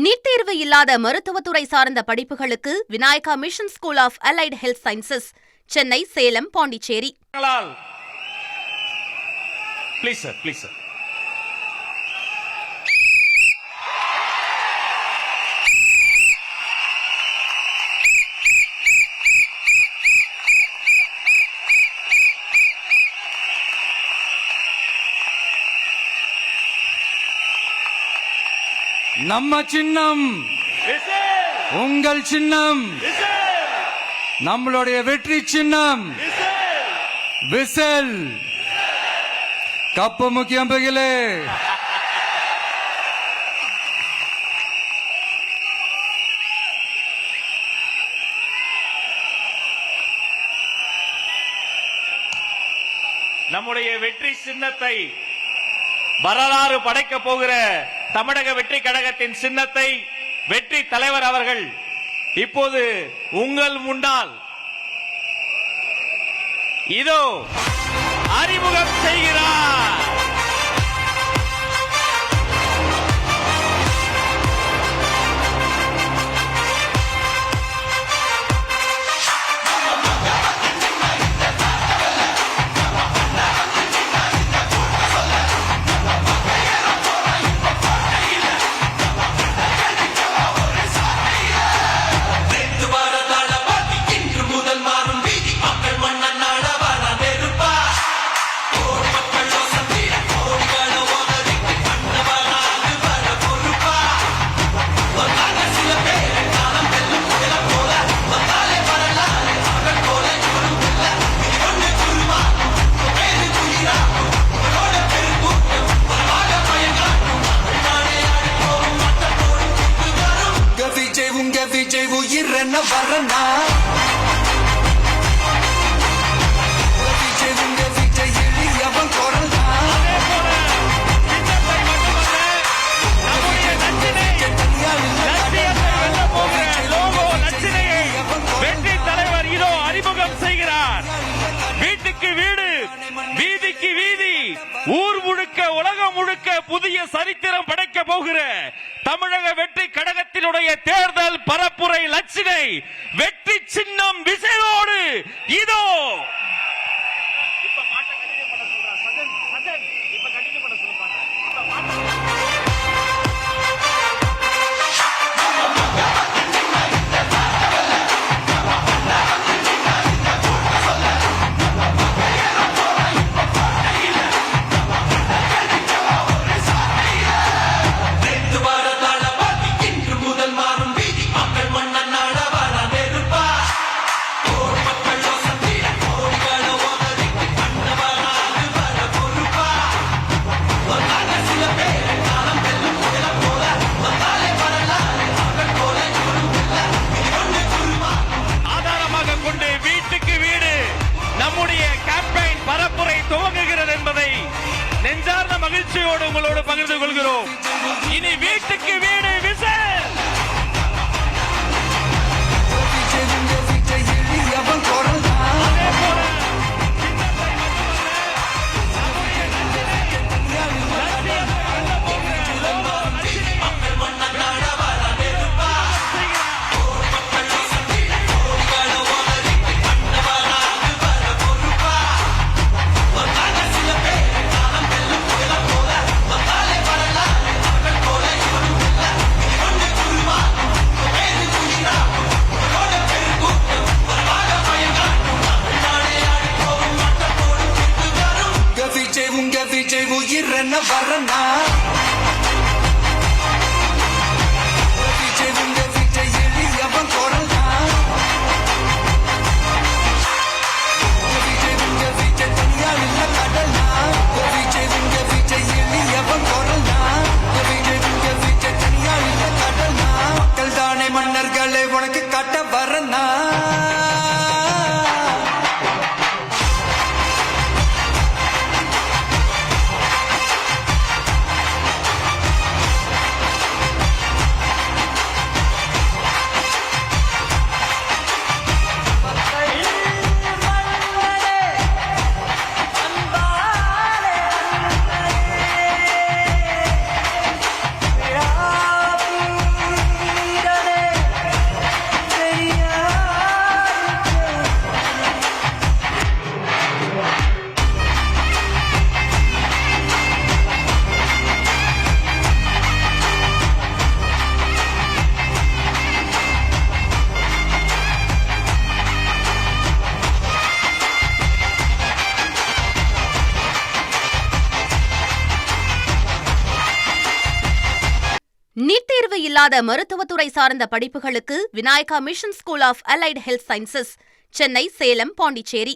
NEET தேர்வு இல்லாத மருத்துவத்துறை சார்ந்த படிப்புகளுக்கு Vinayaka mission school of allied health sciences, Chennai, Salem, Pondicherry. நம்ம சின்னம் உங்கள் சின்னம், நம்மளுடைய வெற்றி சின்னம் விசில். கப்பு முக்கியம் பகிலே. நம்முடைய வெற்றி சின்னத்தை வரலாறு படைக்க போகிற தமிழக வெற்றி கழகத்தின் சின்னத்தை வெற்றி தலைவர் அவர்கள் இப்போது உங்கள் முன்னால் இதோ அறிமுகம் செய்கிறார். விஜய் உயிரென்ன வரனா விஜய் எளியவன் குரல்னா வெற்றி தலைவர் இதோ அறிமுகம் செய்கிறார். வீட்டுக்கு வீடு, வீதிக்கு வீதி, ஊர் முழுக்க, உலகம் முழுக்க புதிய சரித்திரம் படைக்க போகிற தமிழக வெற்றி கழகத்தினுடைய தேர்தல் பரப்புரை லட்சினை வெற்றி சின்னம் விசையோடு இதோ. துவங்குகிறது என்பதை நெஞ்சார்ந்த மகிழ்ச்சியோடு உங்களோடு பகிர்ந்து கொள்கிறோம். இனி வீட்டுக்கு வீடு விசில். விஜய் உயிரென்ன வரனா விஜய் எளியவன் குரல்னா விஜய் தனியா இல்ல கடல்னா விஜய் எளியவன் குரல்னா விஜய் தனியா இல்ல கடல்னா மக்கள் தானே மன்னர்களை உனக்கு காட்ட வரனா இல்லாத மருத்துவத்துறை சார்ந்த படிப்புகளுக்கு Vinayaka mission school of allied health sciences, Chennai, Salem, Pondicherry.